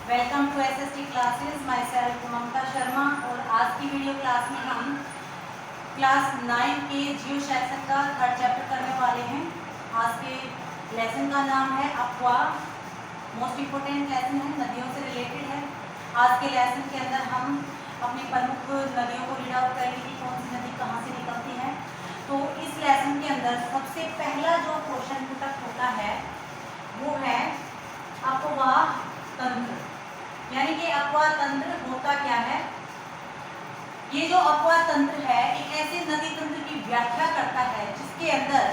Welcome to SST classes. Myself Mamta Sharma. और आज की वीडियो क्लास में हम क्लास 9 के जियो सेक्शन का थर्ड चैप्टर करने वाले हैं। आज के लेसन का नाम है अफवाह। मोस्ट इम्पोर्टेंट लेसन है, नदियों से रिलेटेड है। आज के लेसन के अंदर हम अपनी प्रमुख नदियों को रीड आउट करेंगे कि कौन सी नदी कहाँ से निकलती है। तो इस लेसन के अंदर सबसे पहला जो क्वेश्चन पुटअप होता है वो है अफवाह तंत्र, यानी कि अफवाह तंत्र होता क्या है। ये जो अफवाह तंत्र है एक ऐसे नदी तंत्र की व्याख्या करता है जिसके अंदर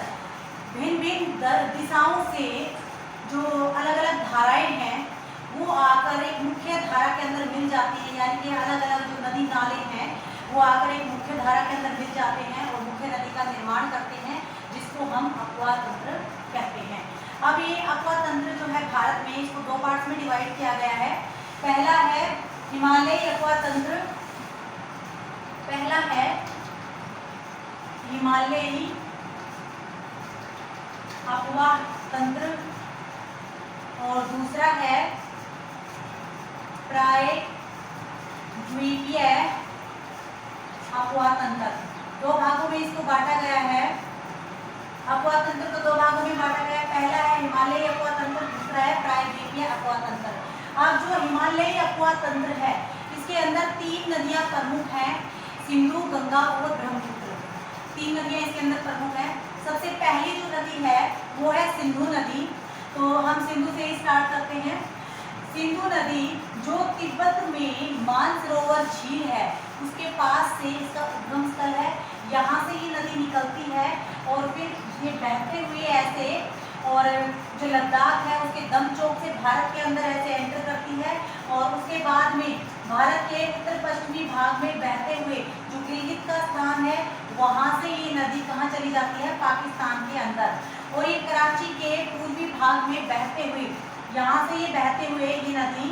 भिन्न भिन्न दिशाओं से जो अलग अलग धाराएं हैं वो आकर एक मुख्य धारा के अंदर मिल जाती है, यानी कि अलग अलग जो नदी नाले हैं वो आकर एक मुख्य धारा के अंदर मिल जाते हैं और मुख्य नदी का निर्माण करते हैं, जिसको हम अफवाह तंत्र कहते हैं। अब ये अफवाह तंत्र जो है भारत में इसको दो पार्ट्स में डिवाइड किया गया है। पहला है हिमालयी अफवाह तंत्र, पहला है हिमालयी अफवाह तंत्र और दूसरा है प्रायद्वीपीय अफवाह तंत्र। दो भागों में इसको बांटा गया है। अफवाह तंत्र को दो भागों में बांटा गया है। पहला है हिमालयी अफवाह तंत्र, दूसरा है प्रायद्वीपीय अफवाह तंत्र। अब जो हिमालयी अफवाह तंत्र है इसके अंदर तीन नदियां प्रमुख हैं, सिंधु, गंगा और ब्रह्मपुत्र। तीन नदियां इसके अंदर प्रमुख हैं। सबसे पहली जो नदी है वो है सिंधु नदी। तो हम सिंधु से ही स्टार्ट करते हैं। सिंधु नदी जो तिब्बत में मानसरोवर झील है उसके पास से इसका उद्गम स्थल है। यहाँ से ये नदी निकलती है और फिर ये बहते हुए ऐसे और जो लद्दाख है उसके दम चौक से भारत के अंदर ऐसे एंटर करती है और उसके बाद में भारत के उत्तर पश्चिमी भाग में बहते हुए जो गिलगित का स्थान है वहाँ से ये नदी कहाँ चली जाती है, पाकिस्तान के अंदर। और ये कराची के पूर्वी भाग में बहते हुए यहाँ से ये बहते हुए ये नदी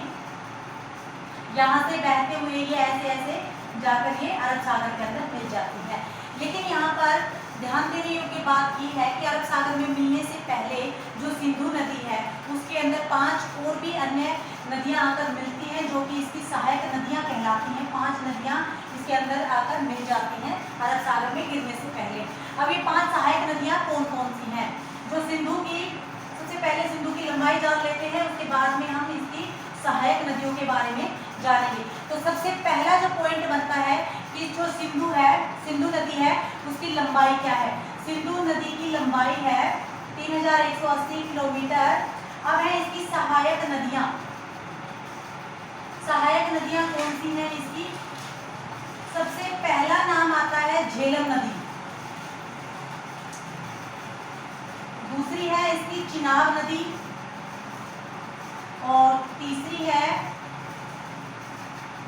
यहाँ से बहते हुए ये ऐसे ऐसे जाकर ये अरब सागर के अंदर मिल जाती है। लेकिन यहाँ पर ध्यान देने योग्य बात ये है कि अरब सागर में मिलने से पहले जो सिंधु नदी है उसके अंदर 5 और भी अन्य नदियाँ आकर मिलती हैं जो कि इसकी सहायक नदियाँ कहलाती हैं। 5 नदियाँ इसके अंदर आकर मिल जाती हैं अरब सागर में गिरने से पहले। अब ये 5 सहायक नदियाँ कौन कौन सी हैं? जो सिंधु की, सबसे पहले सिंधु की लंबाई जान लेते हैं, उसके बाद में हम इसकी सहायक नदियों के बारे में जानेंगे। तो सबसे पहला जो पॉइंट बनता है कि जो सिंधु है, सिंधु नदी है उसकी लंबाई क्या है। सिंधु नदी की लंबाई है 3180 किलोमीटर। अब है इसकी सहायक नदियां। सहायक नदियां कौन सी हैं इसकी? सबसे पहला नाम आता है झेलम नदी, दूसरी है इसकी चिनाब नदी और तीसरी है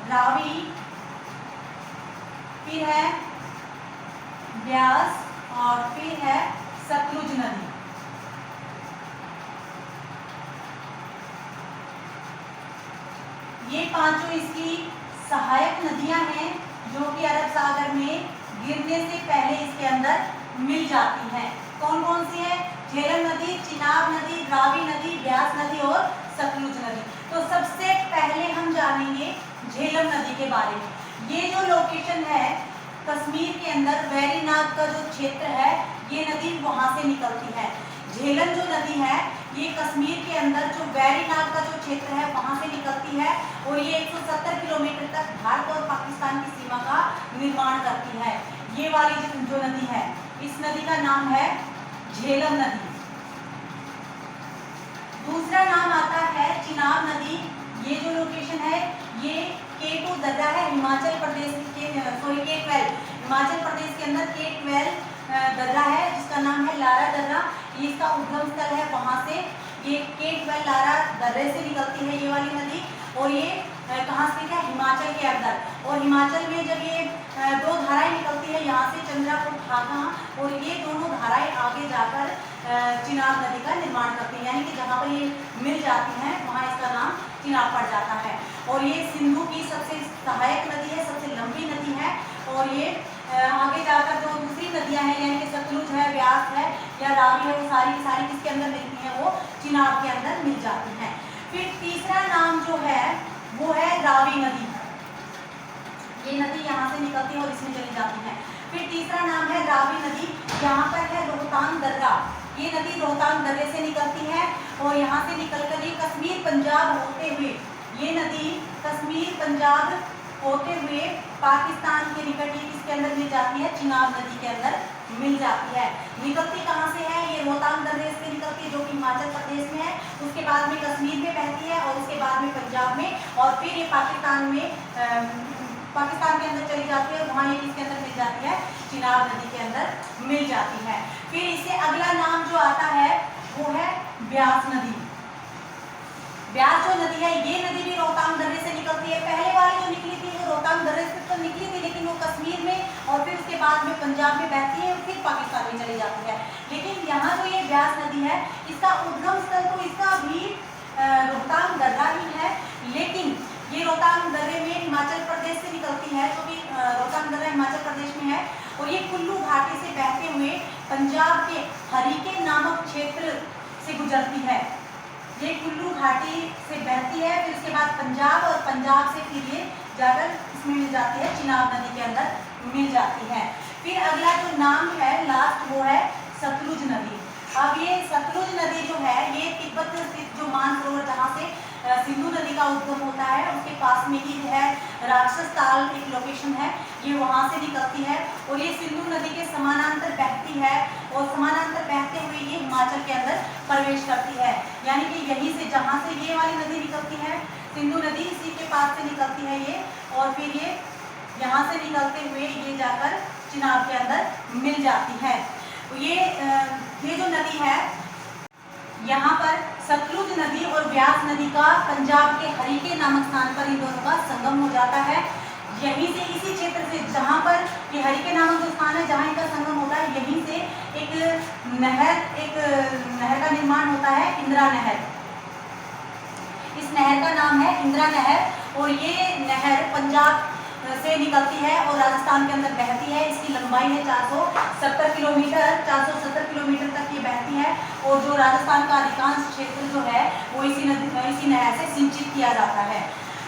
रावी, फिर है ब्यास और फिर है सतलुज नदी। ये पांचों इसकी सहायक नदियां हैं जो कि अरब सागर में गिरने से पहले इसके अंदर मिल जाती हैं। कौन कौन सी है? झेलम नदी, चिनाब नदी, रावी नदी, ब्यास नदी और सतलुज नदी। तो सबसे पहले हम जानेंगे झेलम नदी के बारे में। ये जो लोकेशन है कश्मीर के अंदर वैरीनाग का जो क्षेत्र है ये नदी वहां से निकलती है। झेलम जो नदी है ये कश्मीर के अंदर जो वैरीनाग का जो क्षेत्र है वहां से निकलती है और ये 170 किलोमीटर तक भारत और पाकिस्तान की सीमा का निर्माण करती है। ये वाली जो नदी है इस नदी का नाम है झेलम नदी। दूसरा नाम आता है चिनाब नदी। ये जो लोकेशन है ये K2 दर्रा है हिमाचल प्रदेश के, K12 हिमाचल प्रदेश के अंदर K12 दर्रा है जिसका नाम है लारा दर्रा। ये इसका उद्गम स्थल है, वहां से ये K12 लारा दर्रे से निकलती है ये वाली नदी। और ये कहाँ स्थित है? हिमाचल के अंदर। और हिमाचल में जब ये दो धाराएं निकलती है यहाँ से चंद्रापुर ढाका, और ये दोनों धाराएं आगे जाकर चिनाब नदी का निर्माण करती हैं, यानी कि जहाँ पर ये मिल जाती हैं वहाँ इसका नाम चिनाब पड़ जाता है। और ये सिंधु की सबसे सहायक नदी है, सबसे लंबी नदी है। और ये आगे जाकर जो दूसरी नदियाँ हैं यानी कि सतलुज है, व्यास है या रावी है, वो सारी की सारी किसके अंदर मिलती हैं? वो चिनाब के अंदर मिल जाती हैं। फिर तीसरा नाम जो है वो है रावी नदी। ये नदी यहाँ से निकलती है और इसमें चली जाती है। फिर तीसरा नाम है रावी नदी, यहाँ पर है रोहतांग दर्रा। ये नदी रोहतांग दर्रे से निकलती है और यहाँ से निकलकर ये कश्मीर पंजाब होते हुए, ये नदी कश्मीर पंजाब होते हुए पाकिस्तान के निकट ये किसके अंदर मिल जाती है, चिनाब नदी के अंदर मिल जाती है। निकलती कहाँ से है, ये रोहतांग दर्रे से निकलती है जो कि हिमाचल प्रदेश में है, उसके बाद में कश्मीर में बहती है और उसके बाद में पंजाब में, और फिर ये पाकिस्तान में पाकिस्तान के अंदर चली जाती है, वहाँ ये किसके अंदर मिल जाती है, चिनाब नदी के अंदर मिल जाती है। फिर इससे अगला नाम जो आता है वो है ब्यास नदी। ब्यास जो नदी है, ये नदी भी रोहतांग दर्रे से निकलती है। पहले वाली जो निकली थी वो रोहतांग दर्रे से तो निकली थी, लेकिन वो कश्मीर में और फिर उसके बाद में पंजाब में बहती है और फिर पाकिस्तान में चली जाती है। लेकिन यहाँ जो ये ब्यास नदी है, इसका उद्गम स्थल तो इसका भी रोहतांग दर्रा ही है, लेकिन ये रोहतांग दर्रे में हिमाचल प्रदेश से निकलती है, जो कि रोहतांग दर्रा हिमाचल प्रदेश में है, और ये कुल्लू घाटी से बहते हुए पंजाब के हरीके नामक क्षेत्र से गुजरती है। ये कुल्लू घाटी से बहती है, फिर उसके बाद पंजाब, और पंजाब से फिर ये जाकर इसमें मिल जाती है, चिनाब नदी के अंदर मिल जाती है। फिर अगला जो नाम है लास्ट वो है सतलुज नदी। अब ये सतलुज नदी जो है, ये तिब्बत स्थित जो मानसरोवर जहाँ से सिंधु नदी का उद्गम होता है, उसके पास में ही जो है राक्षस ताल एक लोकेशन है, ये वहाँ से निकलती है और ये सिंधु नदी के समानांतर बहती है, और समानांतर बहते हुए ये हिमाचल के अंदर प्रवेश करती है। यानी कि यहीं से, जहाँ से ये वाली नदी निकलती है सिंधु नदी, इसी के पास से निकलती है ये, और फिर ये यहाँ से निकलते हुए ये जाकर चिनाब के अंदर मिल जाती है। ये जो नदी है, यहाँ पर सतलुज नदी और ब्यास नदी का पंजाब के हरीके नामक स्थान पर इन दोनों का संगम हो जाता है। यहीं से, इसी क्षेत्र से जहाँ पर ये हरीके नामक जो स्थान है जहाँ इनका संगम होता है, यहीं से एक नहर का निर्माण होता है, इंदिरा नहर। इस नहर का नाम है इंदिरा नहर, और ये नहर पंजाब से निकलती है और राजस्थान के अंदर बहती है। इसकी लंबाई है 470 किलोमीटर, 470 किलोमीटर तक ये बहती है, और जो राजस्थान का अधिकांश क्षेत्र जो है वो इसी नहर से सिंचित किया जाता है।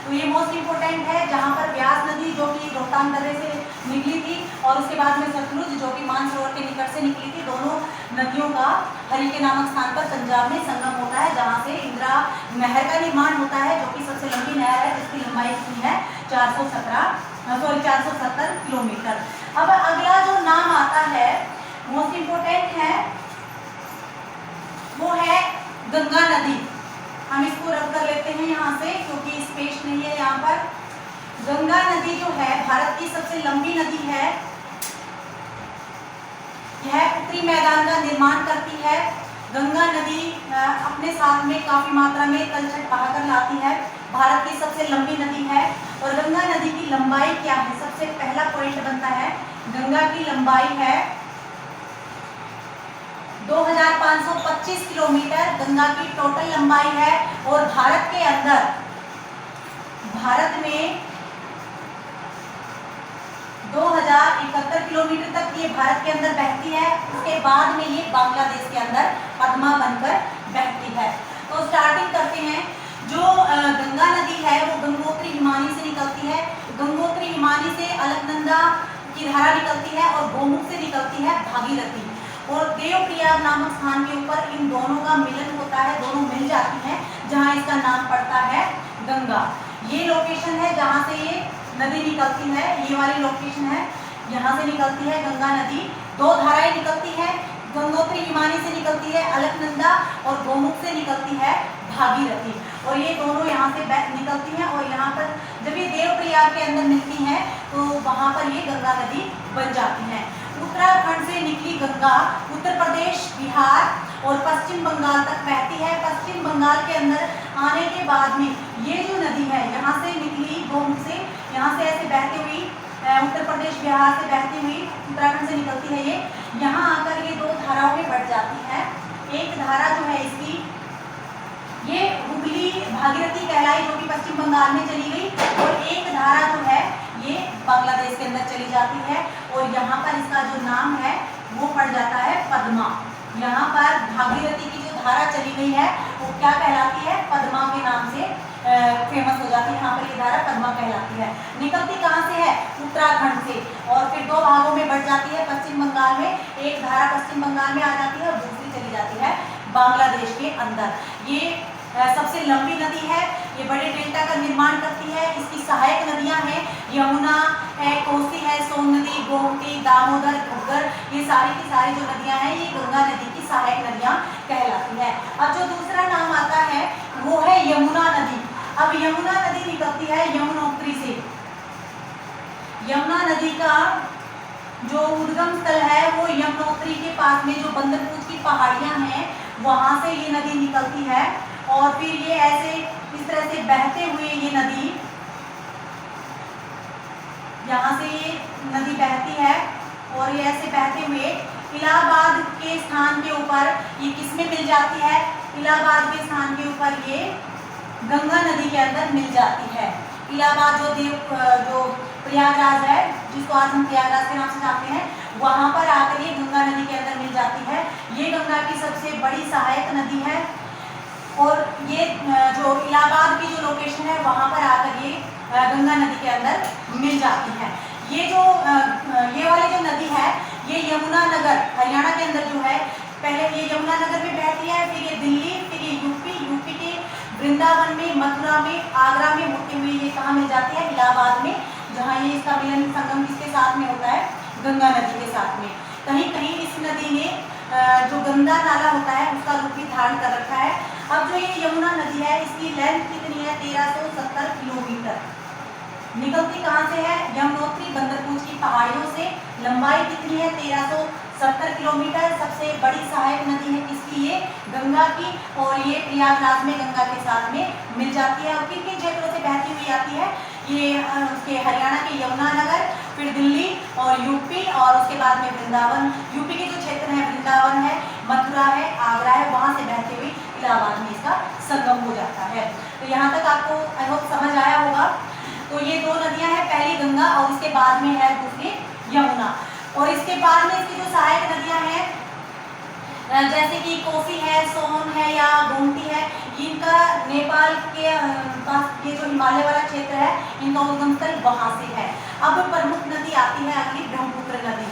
तो ये मोस्ट इम्पोर्टेंट है, जहाँ पर ब्यास नदी जो कि रोहतांग दर्रे से निकली थी, और उसके बाद में सतलुज जो कि मानसरोवर के निकट से निकली थी, दोनों नदियों का हरीके नामक स्थान पर पंजाब में संगम होता है, जहाँ से इंदिरा नहर का निर्माण होता है, जो कि सबसे लंबी नहर है, जिसकी लंबाई कितनी है 470 किलोमीटर। अब अगला जो नाम आता है मोस्ट इम्पोर्टेंट है, वो है गंगा नदी। हम इसको रद्द कर लेते हैं यहाँ से, क्योंकि स्पेस नहीं है यहाँ पर। गंगा नदी जो है भारत की सबसे लंबी नदी है। यह उत्तरी मैदान का निर्माण करती है। गंगा नदी अपने साथ में काफी मात्रा में तलछट बहाकर लाती है। भारत की सबसे लंबी नदी है। और गंगा नदी की लंबाई क्या है, सबसे पहला पॉइंट बनता है, गंगा की लंबाई है 2525 किलोमीटर गंगा की टोटल लंबाई है। और भारत के अंदर, भारत में 2071 किलोमीटर तक ये भारत के अंदर बहती है। उसके बाद में ये बांग्लादेश के अंदर पद्मा बनकर बहती है। तो स्टार्टिंग करते हैं। जो गंगा नदी है वो गंगोत्री हिमानी से निकलती है। गंगोत्री हिमानी से अलकनंदा की धारा निकलती है और गोमुख से निकलती है भागीरथी। और देवप्रयाग नामक स्थान के ऊपर इन दोनों का मिलन होता है, दोनों मिल जाती हैं, जहाँ इसका नाम पड़ता है गंगा। ये लोकेशन है जहाँ से ये नदी निकलती है, ये वाली लोकेशन है, यहाँ से निकलती है गंगा नदी। दो धाराएं निकलती है, गंगोत्री हिमानी से निकलती है अलकनंदा और गोमुख से निकलती है भागीरथी। और ये दोनों यहाँ से निकलती हैं और यहाँ पर जब ये देवप्रयाग के अंदर मिलती हैं तो वहाँ पर ये गंगा नदी बन जाती है। उत्तराखंड से निकली गंगा उत्तर प्रदेश, बिहार और पश्चिम बंगाल तक बहती है। पश्चिम बंगाल के अंदर आने के बाद में ये जो नदी है यहाँ से निकली गोमुख से, यहाँ से ऐसे बहती हुई उत्तर प्रदेश बिहार से बहती हुई उत्तराखंड से निकलती है। ये यहाँ आकर ये दो धाराओं में बढ़ जाती है। एक धारा जो है इसकी ये हुगली भागीरथी कहलाई, जो कि पश्चिम बंगाल में चली गई, और एक धारा जो है ये बांग्लादेश के अंदर चली जाती है। और यहाँ पर इसका जो नाम है वो पड़ जाता है पद्मा। यहाँ पर भागीरथी की जो धारा चली गई है वो क्या कहलाती है, पद्मा के नाम से निकलती कहाँ से है? उत्तराखंड से, और फिर दो भागों में बढ़ जाती है। पश्चिम बंगाल में एक धारा पश्चिम बंगाल में आ जाती है और दूसरी चली जाती है बांग्लादेश के अंदर। ये सबसे लंबी नदी है, ये बड़े डेल्टा का निर्माण करती है। इसकी सहायक नदियां हैं यमुना है, कोसी है, सोन नदी, गोमती, दामोदर, घग्गर, ये सारी की सारी जो नदियां हैं ये गंगा नदी की सहायक नदियां कहलाती है। अब जो दूसरा नाम आता है वो है यमुना नदी। अब यमुना नदी निकलती है यमुनोत्री से। यमुना नदी का जो उद्गम स्थल है वो यमुनोत्री के पास में जो बंदरपूछ की पहाड़ियां हैं वहां से ये नदी निकलती है, और फिर ये ऐसे इस तरह से बहते हुए ये नदी, यहाँ से ये नदी बहती है और ये ऐसे बहते हुए इलाहाबाद के स्थान के ऊपर ये किसमें मिल जाती है? इलाहाबाद के स्थान के ऊपर ये गंगा नदी के अंदर मिल जाती है। इलाहाबाद जो प्रयागराज है, जिसको आज हम प्रयागराज के नाम से जानते हैं, वहां पर आकर ये गंगा नदी के अंदर मिल जाती है। ये गंगा की सबसे बड़ी सहायक नदी है, और ये जो इलाहाबाद की जो लोकेशन है वहां पर आकर ये गंगा नदी के अंदर मिल जाती है। ये वाली जो नदी है ये यमुना नगर हरियाणा के अंदर जो है, पहले ये यमुना नगर में बहती है, फिर ये दिल्ली, फिर ये यूपी के वृंदावन में, मथुरा में, आगरा में होते हुए ये कहाँ मिल जाती है? इलाहाबाद में, जहाँ ये इसका मिलन संगम किसके साथ में होता है? गंगा नदी के साथ में। कहीं कहीं इस नदी ने जो गंगा नाला होता है उसका रूप भी धारण कर रखा है। अब जो ये यमुना नदी है इसकी लेंथ कितनी है? 1370 किलोमीटर। निकलती कहाँ से है? यमुनोत्री बंदरपूछ की पहाड़ियों से। लंबाई कितनी है? 1370 किलोमीटर। सबसे बड़ी सहायक नदी है किसकी? ये गंगा की, और ये प्रयागराज में गंगा के साथ में मिल जाती है। और किन किन क्षेत्रों से बहती हुई आती है? ये उसके हरियाणा के यमुनानगर, फिर दिल्ली और यूपी, और उसके बाद में वृंदावन। यूपी के जो क्षेत्र है वृंदावन है, मथुरा है, आगरा है, वहां से बहते हुए इलाहाबाद में इसका संगम हो जाता है। तो यहाँ तक आपको आई होप समझ आया होगा। तो ये दो नदियां हैं, पहली गंगा और इसके बाद में है दूसरी यमुना। और इसके बाद में इसकी जो सहायक नदियां हैं जैसे कि कोसी है, सोन है या गोमती है, इनका नेपाल के पास ये जो हिमालय वाला क्षेत्र है इनका उद्गम स्थल वहां से है। अब प्रमुख नदी आती है अगली ब्रह्मपुत्र नदी।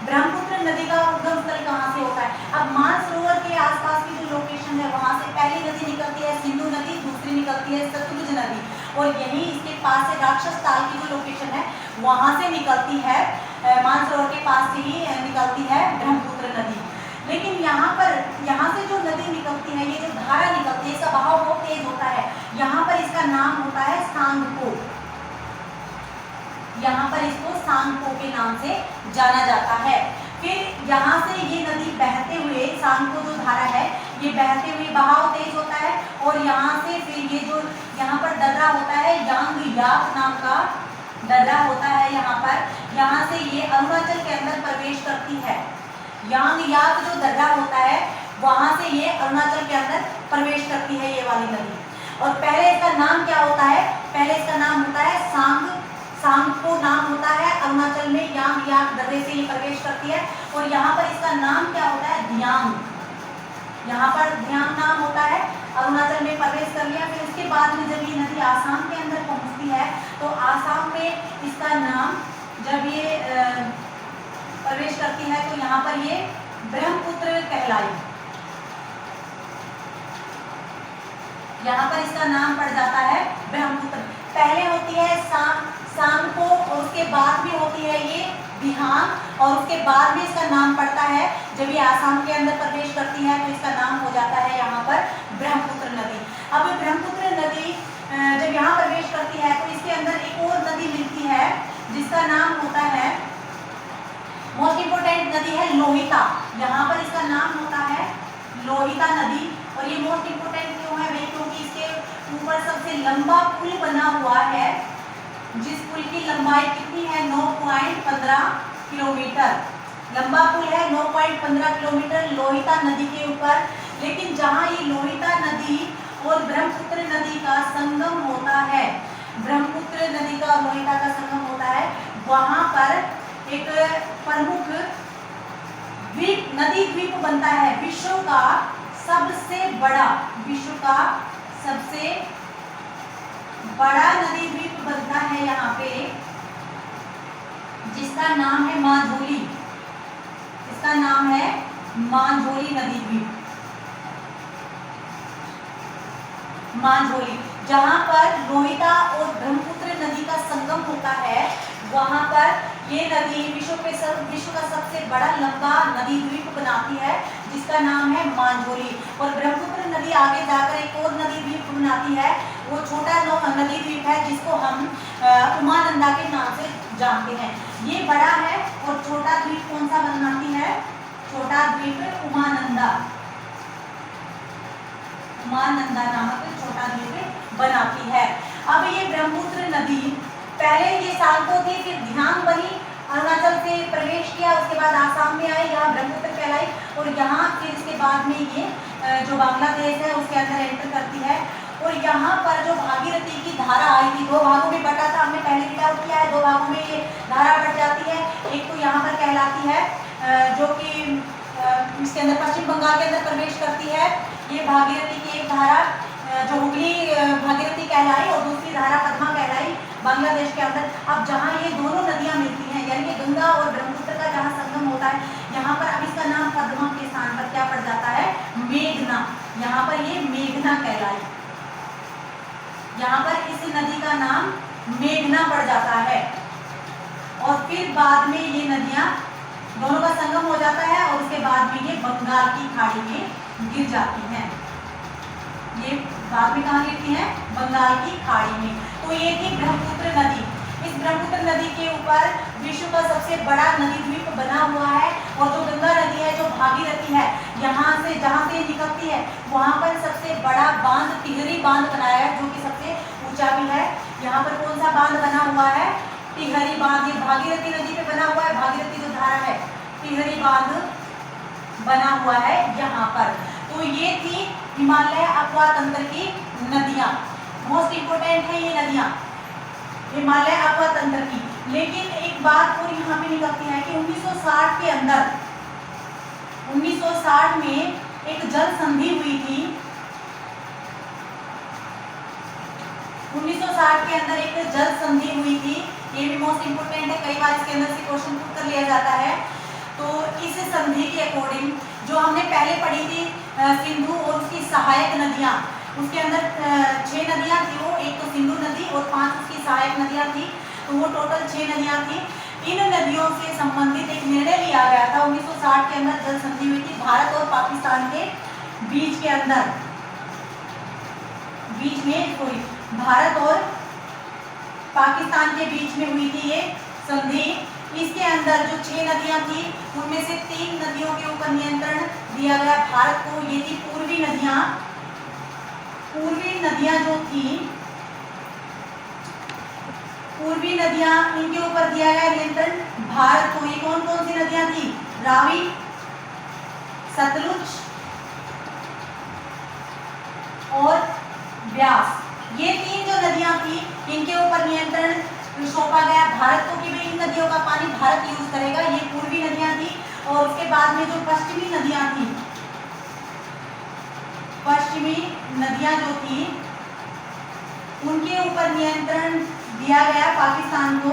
ब्रह्मपुत्र नदी का उद्गम स्थल कहाँ से होता है? अब मानसरोवर के आसपास की जो लोकेशन है वहां से पहली नदी निकलती है सिंधु नदी, दूसरी निकलती है सतलुज नदी, और यही इसके पास से राक्षस ताल की जो लोकेशन है वहां से निकलती है, मानसरोवर के पास से ही निकलती है ब्रह्मपुत्र नदी। लेकिन यहाँ से जो नदी निकलती है, ये जो धारा निकलती है, इसका बहाव बहुत तेज होता है। यहाँ पर इसका नाम होता है सांगपो। यहाँ पर इसको सांगपो के नाम से जाना जाता है। फिर यहाँ से ये नदी बहते हुए, सांगपो जो धारा है ये बहते हुए बहाव तेज होता है, और यहाँ से फिर ये जो यहाँ पर दर्रा होता है, यांग याक नाम का दर्रा होता है यहाँ से ये अरुणाचल के अंदर प्रवेश करती है। यांग याक जो दर्रा होता है वहां से ये अरुणाचल के अंदर प्रवेश करती है ये वाली नदी। और पहले इसका नाम क्या होता है? पहले इसका नाम होता है सांगपो नाम होता है। अरुणाचल में यांग याक दर्रे से ये प्रवेश करती है, और यहाँ पर इसका नाम क्या होता है? धियांग। यहाँ पर धियांग नाम होता है। अरुणाचल में प्रवेश कर लिया, फिर उसके बाद में जब ये नदी आसाम के अंदर पहुंचती है तो आसाम में इसका नाम जब ये प्रवेश करती है तो यहाँ पर ये ब्रह्मपुत्र कहलाई। यहाँ पर इसका नाम पड़ जाता है ब्रह्मपुत्र। पहले होती है सांगपो, और उसके बाद में होती है ये धियांग, और उसके बाद में इसका नाम पड़ता है जब ये आसाम के अंदर प्रवेश करती है तो इसका नाम हो जाता है यहाँ पर ब्रह्मपुत्र नदी। अब ब्रह्मपुत्र नदी जब यहाँ प्रवेश करती है तो इसके अंदर एक और नदी मिलती है जिसका नाम होता है, मोस्ट इंपोर्टेंट नदी है लोहिता। यहाँ पर इसका नाम होता है लोहिता नदी। और ये मोस्ट इंपोर्टेंट क्यों है भाई? क्योंकि इसके ऊपर सबसे लंबा पुल बना हुआ है, जिस पुल की लंबाई कितनी है? 9.15 किलोमीटर लंबा पुल है, 9.15 किलोमीटर लोहिता नदी के ऊपर। लेकिन जहाँ ये लोहिता नदी और ब्रह्मपुत्र नदी का संगम होता है, ब्रह्मपुत्र नदी का और लोहिता का संगम होता है, वहां पर एक प्रमुख नदी द्वीप बनता है। विश्व का सबसे बड़ा नदी द्वीप बनता है यहाँ पे, जिसका नाम है मांझोली। इसका नाम है मांझोली नदी द्वीप, मांझोली, जहां पर रोहिता और ब्रह्मपुत्र नदी का संगम होता है। वहां पर ये नदी विश्व का सबसे बड़ा लंबा नदी द्वीप बनाती है, जिसका नाम है मांझोली। और ब्रह्मपुत्र नदी आगे जाकर एक और नदी द्वीप बनाती है, वो छोटा नदी द्वीप है, जिसको हम उमानंदा के नाम से जानते हैं। ये बड़ा है और छोटा द्वीप कौन सा बनाती है? छोटा द्वीप उमानंदा, उमानंदा नामक छोटा द्वीप बनाती है। अब ये ब्रह्मपुत्र नदी पहले ये सालको थी, फिर धियांग बनी, अरुणाचल से प्रवेश किया, उसके बाद आसाम में आई, यहाँ ब्रह्मपुत्र कहलाई, और यहाँ फिर इसके बाद में ये जो बांग्लादेश है उसके अंदर एंटर करती है। और यहाँ पर जो भागीरथी की धारा आई थी, दो भागों में बटा था, हमने पहले रीड आउट किया है, दो भागों में ये धारा बट जाती है। एक तो यहाँ पर कहलाती है जो कि इसके अंदर पश्चिम बंगाल के अंदर प्रवेश करती है, ये भागीरथी की एक धारा जो हुगली भागीरथी कहलाई, और दूसरी धारा पद्मा कहलाई बांग्लादेश के अंदर। अब जहाँ ये दोनों नदियाँ मिलती हैं, यानी कि गंगा और ब्रह्मपुत्र का जहाँ संगम होता है, यहाँ पर अब इसका नाम पद्मा के स्थान पर क्या पड़ जाता है? मेघना। यहाँ पर ये मेघना कहलाई, यहाँ पर इस नदी का नाम मेघना पड़ जाता है। और फिर बाद में ये नदियाँ दोनों का संगम हो जाता है, और उसके बाद में ये बंगाल की खाड़ी में गिर जाती हैं। ये बाद में कहाँ गिरती हैं? बंगाल की खाड़ी में। तो ये थी ब्रह्मपुत्र नदी। इस ब्रह्मपुत्र नदी के ऊपर विश्व का सबसे बड़ा नदी द्वीप बना हुआ है। और जो गंगा नदी है, जो भागीरथी है, यहाँ से जहाँ से निकलती है, वहाँ पर सबसे बड़ा बांध टिहरी बांध बनाया है, जो कि सबसे ऊंचा भी है। यहाँ पर कौन सा बांध बना हुआ है? टिहरी बांध। ये भागीरथी नदी पे बना हुआ है, भागीरथी जो धारा है, टिहरी बांध बना हुआ है यहाँ पर। तो ये थी हिमालय अक्वा तंत्र की नदियाँ। मोस्ट इंपोर्टेंट है ये नदियाँ हिमालय अक्वा तंत्र की। लेकिन एक बात और यहाँ पे निकलती है कि 1960 के अंदर, 1960 में एक जल संधि हुई थी। 1960 के अंदर एक जल संधि हुई थी, ये भी मोस्ट इंपोर्टेंट है, कई बार इसके अंदर से क्वेश्चन पुट कर लिया जाता है। तो इस संधि के अकॉर्डिंग जो हमने पहले पढ़ी थी सिंधु और उसकी सहायक नदियाँ, उसके अंदर 6 नदियाँ थी, वो एक तो सिंधु नदी और 5 उसकी सहायक नदियाँ थी, तो वो टोटल 6 नदियाँ थी। इन नदियों से संबंधित एक निर्णय लिया गया था 1960 के अंदर, जल संधि हुई थी भारत और पाकिस्तान के बीच के अंदर, बीच में कोई भारत और पाकिस्तान के बीच में हुई थी ये संधि। इसके अंदर जो 6 नदियां थी, उनमें से 3 नदियों के ऊपर नियंत्रण दिया गया भारत को। ये थी पूर्वी नदियां। पूर्वी नदियां जो थी, पूर्वी नदियां, इनके ऊपर दिया गया नियंत्रण भारत को। ये कौन कौन सी नदियां थी? रावी, सतलुज और ब्यास। ये 3 जो नदियां थी, इनके ऊपर नियंत्रण सौंपा गया भारत को कि भाई इन नदियों का पानी भारत यूज करेगा। ये पूर्वी नदियां थी। और उसके बाद में जो पश्चिमी नदियां थी, पश्चिमी नदियां जो थी, उनके ऊपर नियंत्रण दिया गया पाकिस्तान को।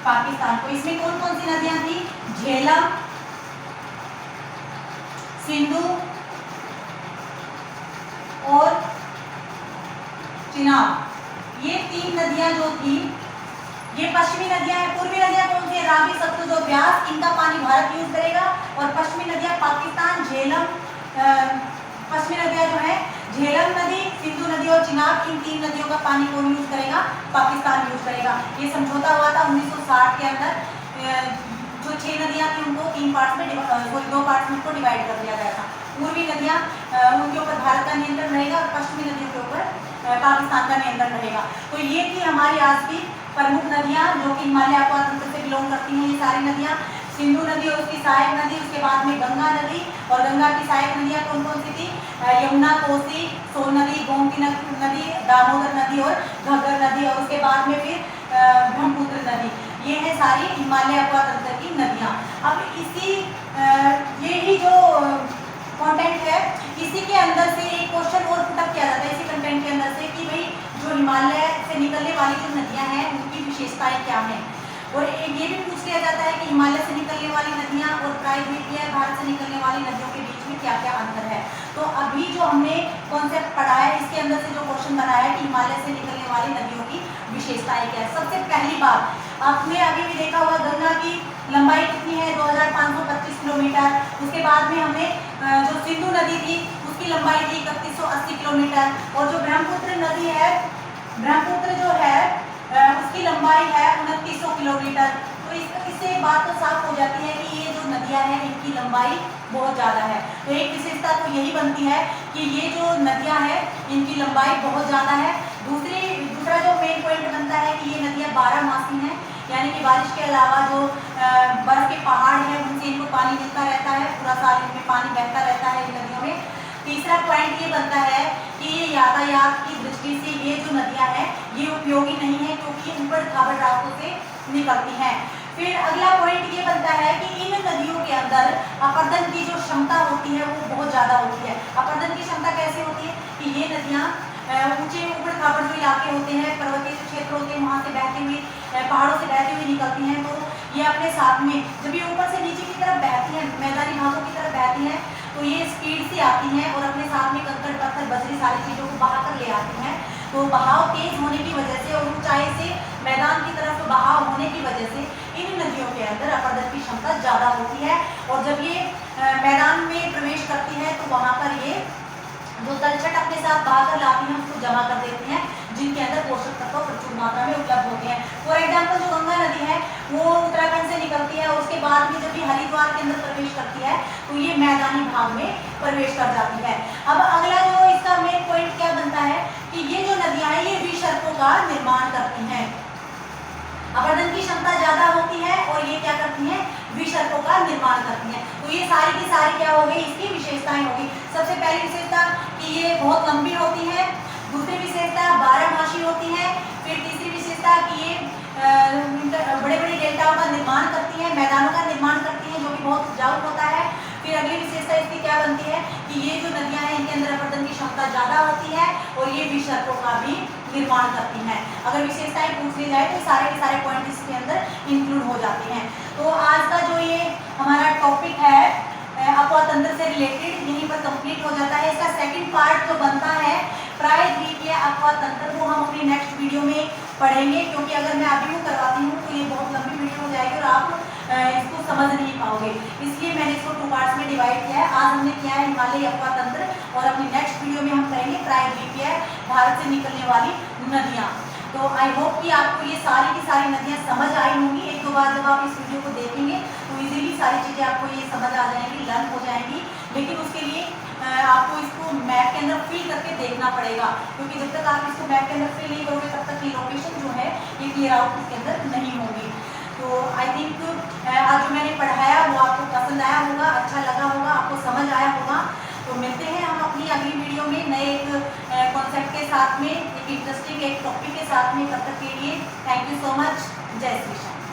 पाकिस्तान को इसमें कौन कौन सी नदियां थी? झेलम, सिंधु और चिनाब। ये 3 नदियां जो थी, ये पश्चिमी नदियां हैं। पूर्वी नदियां कौन सी है? रावी, सतलुज और ब्यास। इनका पानी भारत यूज करेगा। और पश्चिमी नदियां पाकिस्तान, झेलम, पश्चिमी नदियां जो है झेलम नदी, सिंधु नदी और चिनाब, इन 3 नदियों का पानी कौन यूज करेगा? पाकिस्तान यूज करेगा। ये समझौता हुआ था 1960 के अंदर। जो 6 नदियां थी, उनको 3 पार्ट्स में 2 पार्ट्स में उनको डिवाइड कर दिया गया था। पूर्वी नदियां, उनके ऊपर भारत का नियंत्रण रहेगा, और पश्चिमी नदियों के ऊपर पाकिस्तान का नियंत्रण रहेगा। तो ये थी हमारी आज की प्रमुख नदियाँ जो कि हिमालय अक्वा तंत्र से बिलोंग करती हैं। ये सारी नदियाँ, सिंधु नदी और उसकी सहायक नदी, उसके बाद में गंगा नदी, और गंगा की सहायक नदियाँ कौन कौन सी थी? यमुना, कोसी, सोन नदी, गोमती नदी, दामोदर नदी और घग्गर नदी, और उसके बाद में फिर ब्रह्मपुत्र नदी। ये है सारी हिमालय अक्वा तंत्र की नदियाँ। अब इसी ये ही जो कंटेंट है, इसी के अंदर से एक क्वेश्चन और पुटअप किया ये भी पूछ लिया जाता है कि हिमालय से निकलने वाली नदियाँ और प्रायद्वीपीय भारत से निकलने वाली नदियों के बीच में क्या क्या अंतर है। तो अभी जो हमने कॉन्सेप्ट पढ़ा है इसके अंदर से जो क्वेश्चन बना है कि हिमालय से निकलने वाली नदियों की विशेषताएं क्या है। सबसे पहली बात आपने अभी भी देखा होगा गंगा की लंबाई कितनी है 2525 किलोमीटर। उसके बाद में हमें जो सिंधु नदी थी उसकी लंबाई थी 3180 किलोमीटर और जो ब्रह्मपुत्र नदी है, ब्रह्मपुत्र जो है उसकी लंबाई है 2900 किलोमीटर। तो इससे एक बात तो साफ हो जाती है कि ये जो नदियां हैं इनकी लंबाई बहुत ज़्यादा है। तो एक विशेषता तो यही बनती है कि ये जो नदियां हैं इनकी लंबाई बहुत ज़्यादा है। दूसरा जो मेन पॉइंट बनता है कि ये नदियाँ 12मासी हैं, यानी कि बारिश के अलावा जो बर्फ के पहाड़ हैं उनसे इनको पानी मिलता रहता है, पूरा साल इनमें पानी बहता रहता है इन नदियों में। तीसरा पॉइंट ये बनता है कि ये यातायात की दृष्टि से ये जो नदियां हैं ये उपयोगी नहीं है क्योंकि ये ऊपर खाबड़ रास्तों से निकलती हैं। फिर अगला पॉइंट ये बनता है कि इन नदियों के अंदर अपर्दन की जो क्षमता होती है वो बहुत ज़्यादा होती है। अपर्दन की क्षमता कैसे होती है कि ये नदियाँ ऊंचे ऊपर खाबड़ जो इलाके होते हैं, पर्वतीय क्षेत्र होते हैं, वहाँ से बहते हुए पहाड़ों से बहती हुई निकलती हैं। तो ये अपने साथ में जब ये ऊपर से नीचे की तरफ बहती हैं, मैदानी भागों की तरफ बहती हैं, तो ये स्पीड से आती हैं और अपने साथ में कंकड़ पत्थर बजरी सारी चीज़ों को बहा कर ले आती हैं। तो बहाव तेज होने की वजह से और ऊंचाई से मैदान की तरफ बहाव होने की वजह से इन नदियों के अंदर अपर्दन की क्षमता ज़्यादा होती है। और जब ये मैदान में प्रवेश करती है तो वहाँ पर ये जो तलछट अपने साथ बहाकर लाती हैं उसको जमा कर देती हैं, जिनके अंदर पोषक तत्व प्रचुर मात्रा में उपलब्ध होते हैं। फॉर एग्जाम्पल जो गंगा नदी है वो उत्तराखंड से निकलती है और उसके बाद में जब ये हरिद्वार के अंदर प्रवेश करती है तो ये मैदानी भाग में प्रवेश कर जाती है। अब अगला जो इसका मेन पॉइंट क्या बनता है कि ये जो नदियाँ हैं ये विसर्पों का निर्माण करती हैं। अपर्दन की क्षमता ज़्यादा होती है और ये क्या करती हैं, विसर्पों का निर्माण करती हैं। तो ये सारी की सारी क्या हो गई, इसकी विशेषताएं होगी। सबसे पहली विशेषता कि ये बहुत लंबी होती है। दूसरी विशेषता 12मासी होती है। फिर तीसरी विशेषता कि ये बड़े बड़े डेल्टाओं का निर्माण करती हैं, मैदानों का निर्माण करती हैं जो कि बहुत उपजाऊ होता है। फिर अगली विशेषता इसकी क्या बनती है कि ये जो नदियाँ हैं इनके अंदर अपर्दन की क्षमता ज़्यादा होती है और ये विसर्पों का भी निर्माण करती हैं। अगर विशेषताएं पूछ ली जाए तो सारे के सारे पॉइंट इसके अंदर इंक्लूड हो जाते हैं। तो आज का जो ये हमारा टॉपिक है अपवा तंत्र से रिलेटेड यहीं पर कंप्लीट हो जाता है। इसका सेकंड पार्ट जो बनता है प्रायद्वीपीय अपवा तंत्र वो हम अपनी नेक्स्ट वीडियो में पढ़ेंगे, क्योंकि अगर मैं अभी वो करवाती हूँ तो ये बहुत लंबी वीडियो हो जाएगी और आप इसको समझ नहीं पाओगे, इसलिए मैंने इसको 2 पार्ट्स में डिवाइड किया है। आज हमने किया है हिमालयी अपवा तंत्र और अपनी नेक्स्ट वीडियो में हम करेंगे प्रायद्वीपीय भारत से निकलने वाली नदियाँ। तो आई होप कि आपको ये सारी की सारी नदियाँ समझ आई होंगी। 1-2 बार जब आप इस वीडियो को देखेंगे तो इजीली सारी चीज़ें आपको ये समझ आ जाएंगी, लर्न हो जाएंगी। लेकिन उसके लिए आपको इसको मैप के अंदर फिल करके देखना पड़ेगा, क्योंकि जब तक आप इसको मैप के अंदर फिल नहीं करोगे तब तक ये लोकेशन जो है ये क्लियर आउट इसके अंदर नहीं होगी। तो आई थिंक आज जो मैंने पढ़ाया वो आपको पसंद आया होगा, अच्छा लगा होगा, आपको समझ आया होगा। तो मिलते हैं हम अपनी अगली वीडियो में नए एक कॉन्सेप्ट के साथ में, एक इंटरेस्टिंग एक टॉपिक के साथ में। तब तक के लिए थैंक यू सो मच। जय श्री कृष्ण।